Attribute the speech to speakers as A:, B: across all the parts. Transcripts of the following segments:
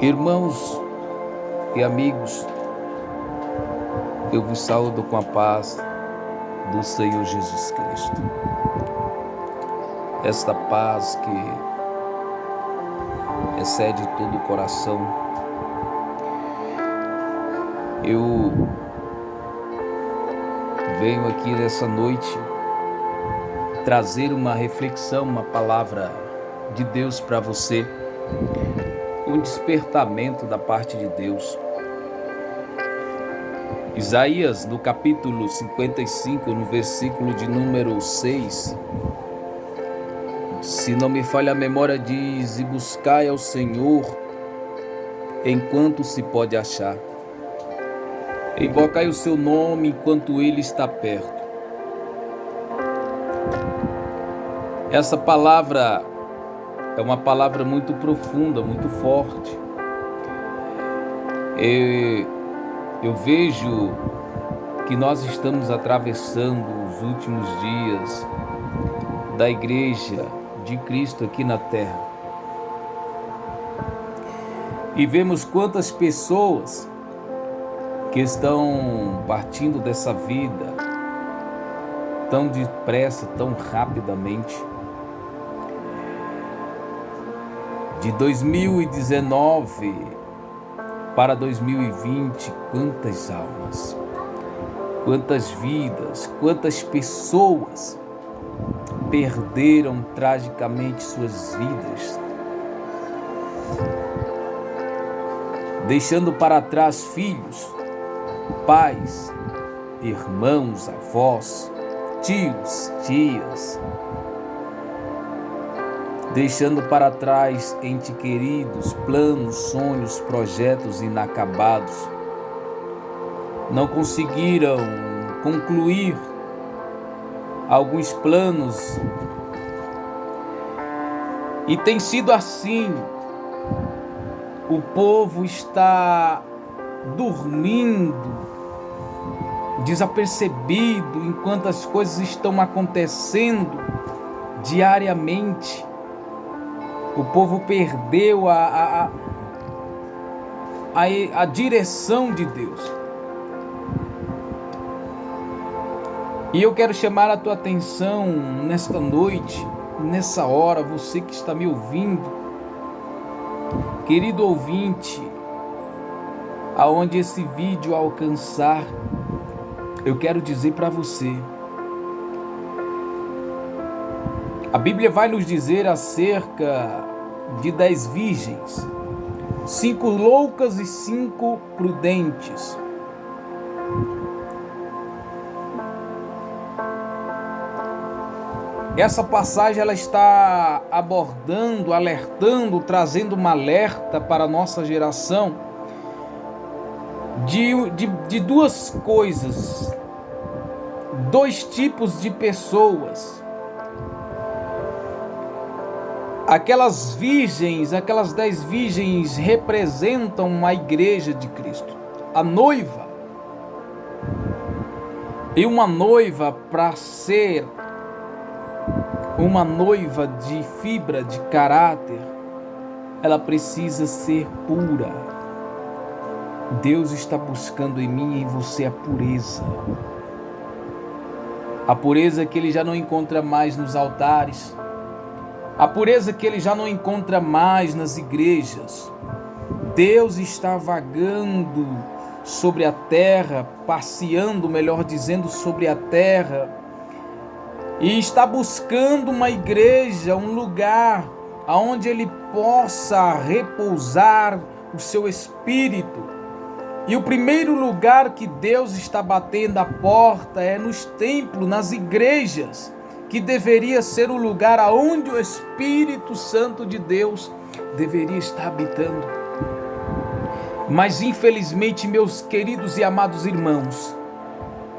A: Irmãos e amigos, eu vos saúdo com a paz do Senhor Jesus Cristo. Esta paz que excede todo o coração. Eu venho aqui nessa noite trazer uma reflexão, uma palavra de Deus para você, um despertamento da parte de Deus. Isaías, no capítulo 55, no versículo de número 6, se não me falha a memória, diz: e buscai ao Senhor enquanto se pode achar, invocai o seu nome enquanto ele está perto. Essa palavra é uma palavra muito profunda, muito forte. Eu vejo que nós estamos atravessando os últimos dias da Igreja de Cristo aqui na Terra. E vemos quantas pessoas que estão partindo dessa vida tão depressa, tão rapidamente. De 2019 para 2020, quantas almas, quantas vidas, quantas pessoas perderam tragicamente suas vidas, deixando para trás filhos, pais, irmãos, avós, tios, tias, deixando para trás entes queridos, planos, sonhos, projetos inacabados. Não conseguiram concluir alguns planos. E tem sido assim. O povo está dormindo, desapercebido, enquanto as coisas estão acontecendo diariamente. O povo perdeu a direção de Deus. E eu quero chamar a tua atenção nesta noite, nessa hora, você que está me ouvindo, querido ouvinte, aonde esse vídeo alcançar, eu quero dizer para você, a Bíblia vai nos dizer acerca de 10 virgens, 5 loucas e 5 prudentes. Essa passagem ela está abordando, alertando, trazendo uma alerta para a nossa geração de duas coisas, dois tipos de pessoas. Aquelas virgens, aquelas 10 virgens representam a igreja de Cristo, a noiva. E uma noiva, para ser uma noiva de fibra, de caráter, ela precisa ser pura. Deus está buscando em mim e em você a pureza. A pureza que Ele já não encontra mais nos altares. A pureza que Ele já não encontra mais nas igrejas. Deus está vagando sobre a terra, passeando, melhor dizendo, sobre a terra, e está buscando uma igreja, um lugar onde Ele possa repousar o seu espírito. E o primeiro lugar que Deus está batendo a porta é nos templos, nas igrejas, que deveria ser o lugar aonde o Espírito Santo de Deus deveria estar habitando. Mas infelizmente, meus queridos e amados irmãos,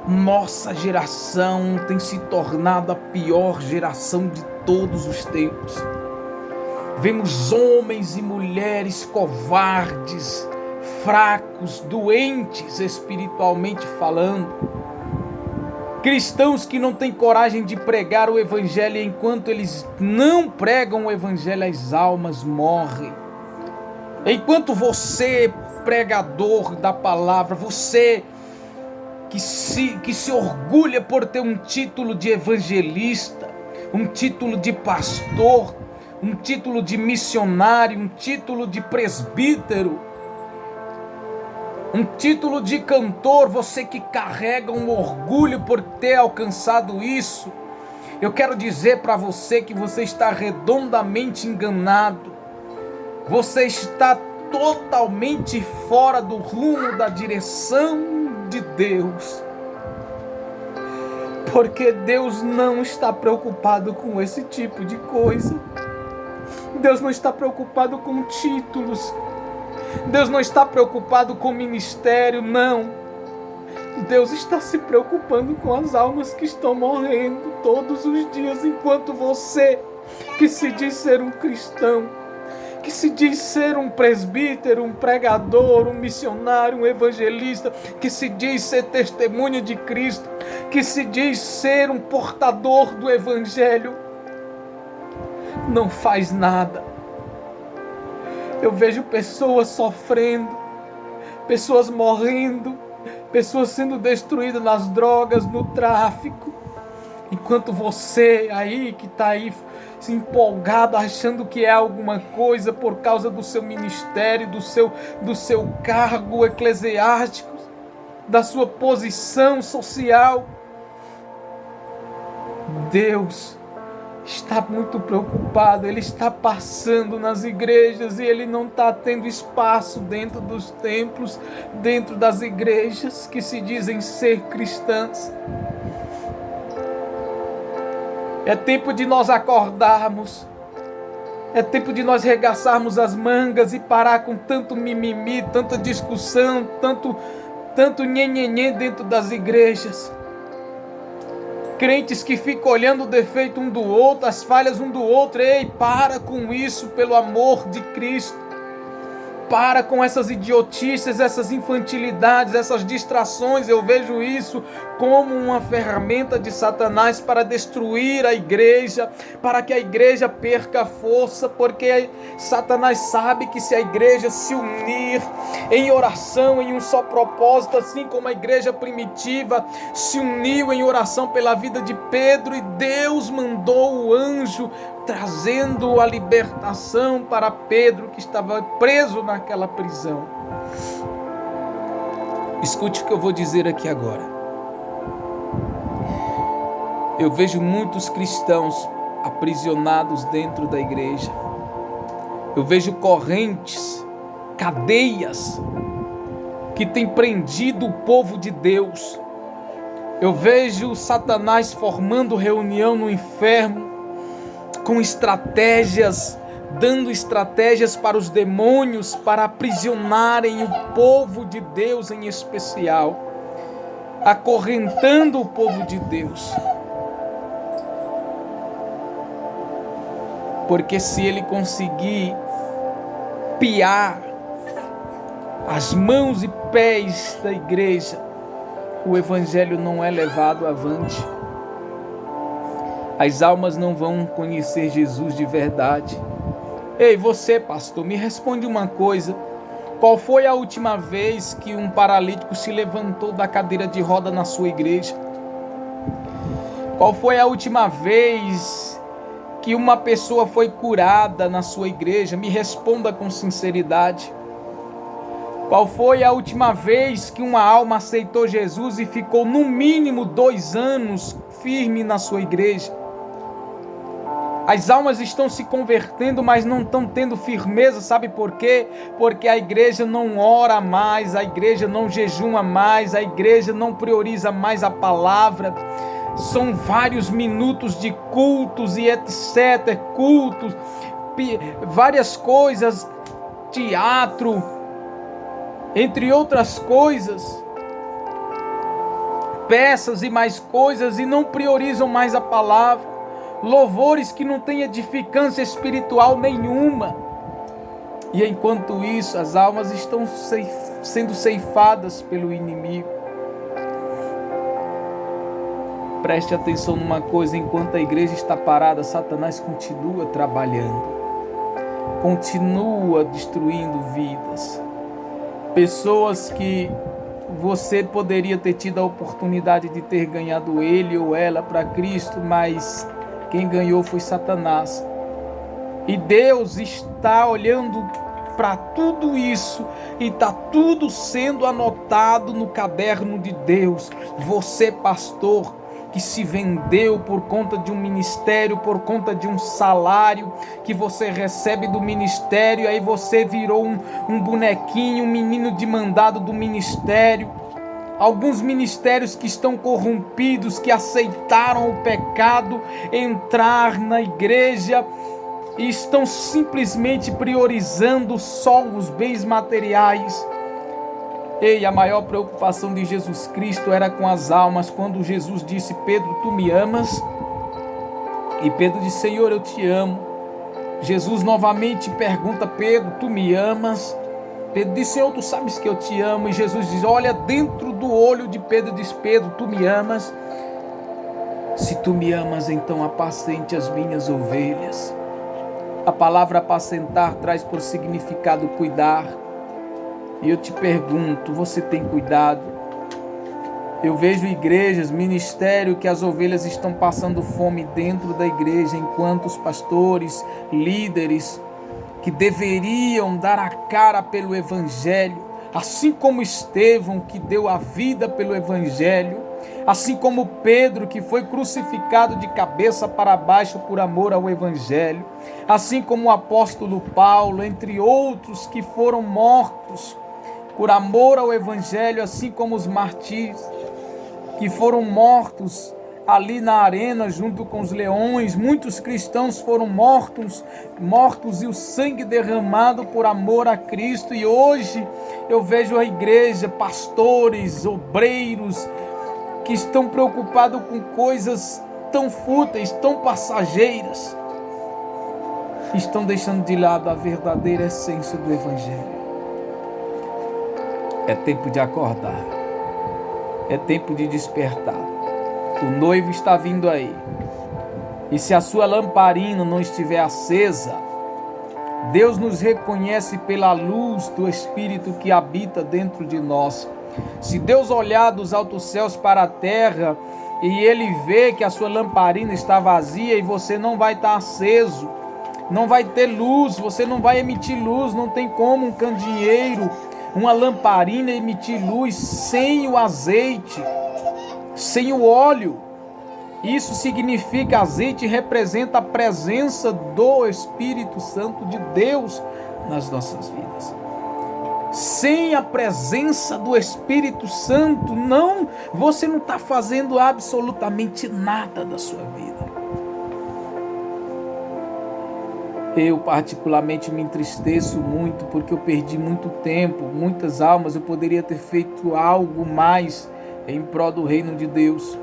A: nossa geração tem se tornado a pior geração de todos os tempos. Vemos homens e mulheres covardes, fracos, doentes espiritualmente falando. Cristãos que não têm coragem de pregar o evangelho, e enquanto eles não pregam o evangelho, as almas morrem. Enquanto você, pregador da palavra, você que se orgulha por ter um título de evangelista, um título de pastor, um título de missionário, um título de presbítero, um título de cantor, você que carrega um orgulho por ter alcançado isso, eu quero dizer para você que você está redondamente enganado. Você está totalmente fora do rumo da direção de Deus. Porque Deus não está preocupado com esse tipo de coisa. Deus não está preocupado com títulos. Deus não está preocupado com ministério, não. Deus está se preocupando com as almas que estão morrendo todos os dias, enquanto você, que se diz ser um cristão, que se diz ser um presbítero, um pregador, um missionário, um evangelista, que se diz ser testemunha de Cristo, que se diz ser um portador do evangelho, não faz nada. Eu vejo pessoas sofrendo, pessoas morrendo, pessoas sendo destruídas nas drogas, no tráfico, enquanto você aí que está aí se empolgado, achando que é alguma coisa por causa do seu ministério, do seu cargo eclesiástico, da sua posição social. Deus está muito preocupado, Ele está passando nas igrejas e Ele não está tendo espaço dentro dos templos, dentro das igrejas que se dizem ser cristãs. É tempo de nós acordarmos, é tempo de nós regaçarmos as mangas e parar com tanto mimimi, tanta discussão, tanto nhenhenhê dentro das igrejas. Crentes que ficam olhando o defeito um do outro, as falhas um do outro. Ei, para com isso, pelo amor de Cristo. Para com essas idiotices, essas infantilidades, essas distrações. Eu vejo isso como uma ferramenta de Satanás para destruir a igreja, para que a igreja perca força, porque Satanás sabe que se a igreja se unir em oração, em um só propósito, assim como a igreja primitiva se uniu em oração pela vida de Pedro, e Deus mandou o anjo trazendo a libertação para Pedro, que estava preso naquela prisão. Escute o que eu vou dizer aqui agora. Eu vejo muitos cristãos aprisionados dentro da igreja. Eu vejo correntes, cadeias que têm prendido o povo de Deus. Eu vejo Satanás formando reunião no inferno, com estratégias, dando estratégias para os demônios, para aprisionarem o povo de Deus em especial, acorrentando o povo de Deus. Porque se ele conseguir piar as mãos e pés da igreja, o evangelho não é levado avante. As almas não vão conhecer Jesus de verdade. Ei, você, pastor, me responde uma coisa. Qual foi a última vez que um paralítico se levantou da cadeira de roda na sua igreja? Qual foi a última vez que uma pessoa foi curada na sua igreja? Me responda com sinceridade. Qual foi a última vez que uma alma aceitou Jesus e ficou no mínimo 2 anos firme na sua igreja? As almas estão se convertendo, mas não estão tendo firmeza, sabe por quê? Porque a igreja não ora mais, a igreja não jejuma mais, a igreja não prioriza mais a palavra. São vários minutos de cultos e etc, cultos, várias coisas, teatro, entre outras coisas, peças e mais coisas, e não priorizam mais a palavra. Louvores que não têm edificância espiritual nenhuma. E enquanto isso, as almas estão sendo ceifadas pelo inimigo. Preste atenção numa coisa: enquanto a igreja está parada, Satanás continua trabalhando. continua destruindo vidas. Pessoas que você poderia ter tido a oportunidade de ter ganhado ele ou ela para Cristo, mas quem ganhou foi Satanás. E Deus está olhando para tudo isso e está tudo sendo anotado no caderno de Deus. Você, pastor, que se vendeu por conta de um ministério, por conta de um salário que você recebe do ministério, aí você virou um bonequinho, um menino de mandado do ministério. Alguns ministérios que estão corrompidos, que aceitaram o pecado, entrar na igreja e estão simplesmente priorizando só os bens materiais. Ei, a maior preocupação de Jesus Cristo era com as almas. Quando Jesus disse: Pedro, tu me amas? E Pedro disse: Senhor, eu te amo. Jesus novamente pergunta: Pedro, tu me amas? Pedro disse: Senhor, tu sabes que eu te amo. E Jesus diz: olha dentro do olho de Pedro e diz: Pedro, tu me amas? Se tu me amas, então apacente as minhas ovelhas. A palavra apacentar traz por significado cuidar. E eu te pergunto, você tem cuidado? Eu vejo igrejas, ministério que as ovelhas estão passando fome dentro da igreja, enquanto os pastores, líderes, que deveriam dar a cara pelo evangelho, assim como Estevão, que deu a vida pelo evangelho, assim como Pedro, que foi crucificado de cabeça para baixo por amor ao evangelho, assim como o apóstolo Paulo, entre outros que foram mortos por amor ao evangelho, assim como os mártires que foram mortos ali na arena junto com os leões. Muitos cristãos foram mortos e o sangue derramado por amor a Cristo. E hoje eu vejo a igreja, pastores, obreiros, que estão preocupados com coisas tão fúteis, tão passageiras, estão deixando de lado a verdadeira essência do evangelho. É tempo de acordar, é tempo de despertar. O noivo está vindo aí. E se a sua lamparina não estiver acesa, Deus nos reconhece pela luz do Espírito que habita dentro de nós. Se Deus olhar dos altos céus para a terra e Ele vê que a sua lamparina está vazia e você não vai estar aceso, não vai ter luz, você não vai emitir luz, não tem como um candeeiro, uma lamparina emitir luz sem o azeite, sem o óleo. Isso significa, azeite representa a presença do Espírito Santo de Deus nas nossas vidas. Sem a presença do Espírito Santo, você não está fazendo absolutamente nada da sua vida. Eu particularmente me entristeço muito porque eu perdi muito tempo, muitas almas. Eu poderia ter feito algo mais em prol do reino de Deus.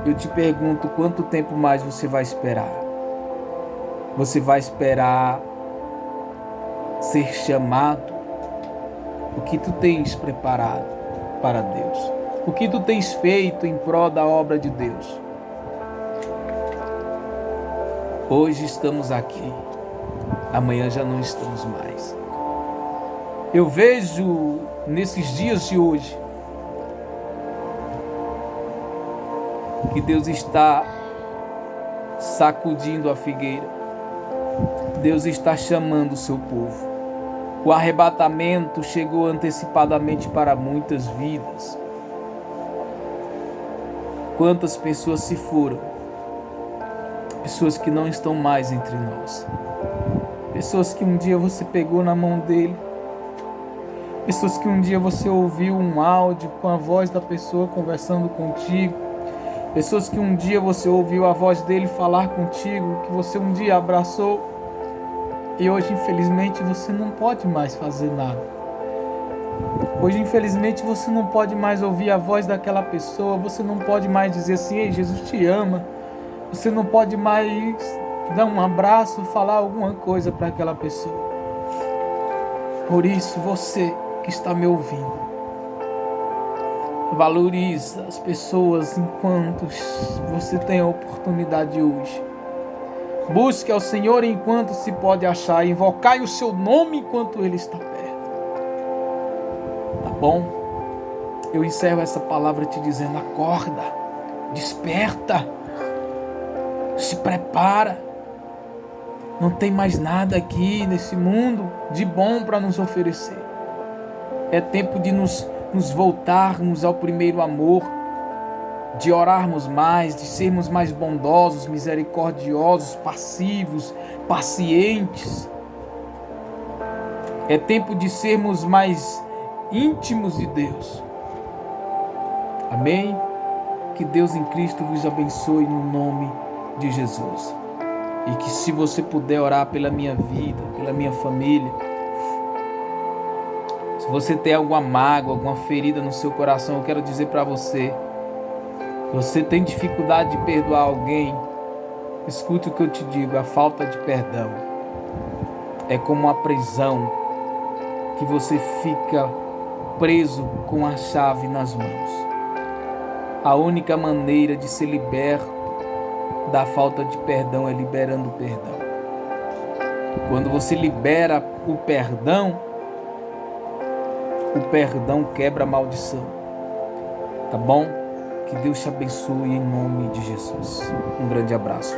A: Eu te pergunto, quanto tempo mais você vai esperar? Você vai esperar ser chamado? O que tu tens preparado para Deus? O que tu tens feito em prol da obra de Deus? Hoje estamos aqui, amanhã já não estamos mais. Eu vejo nesses dias de hoje que Deus está sacudindo a figueira. Deus está chamando o seu povo. O arrebatamento chegou antecipadamente para muitas vidas. Quantas pessoas se foram? Pessoas que não estão mais entre nós. Pessoas que um dia você pegou na mão dele. Pessoas que um dia você ouviu um áudio com a voz da pessoa conversando contigo. Pessoas que um dia você ouviu a voz dele falar contigo, que você um dia abraçou. E hoje, infelizmente, você não pode mais fazer nada. Hoje, infelizmente, você não pode mais ouvir a voz daquela pessoa. Você não pode mais dizer assim: ei, Jesus te ama. Você não pode mais dar um abraço, falar alguma coisa para aquela pessoa. Por isso, você que está me ouvindo, valoriza as pessoas enquanto você tem a oportunidade hoje. Busque ao Senhor enquanto se pode achar. Invocai o seu nome enquanto Ele está perto. Tá bom? Eu encerro essa palavra te dizendo: acorda, desperta, se prepara. Não tem mais nada aqui nesse mundo de bom para nos oferecer. É tempo de nos voltarmos ao primeiro amor, de orarmos mais, de sermos mais bondosos, misericordiosos, passivos, pacientes. É tempo de sermos mais íntimos de Deus. Amém? Que Deus em Cristo vos abençoe no nome de Jesus. E que, se você puder orar pela minha vida, pela minha família, se você tem alguma mágoa, alguma ferida no seu coração, eu quero dizer para você: você tem dificuldade de perdoar alguém? Escute o que eu te digo: a falta de perdão é como uma prisão que você fica preso com a chave nas mãos. A única maneira de ser liberto da falta de perdão é liberando o perdão. Quando você libera o perdão quebra a maldição. Tá bom? Que Deus te abençoe em nome de Jesus. Um grande abraço.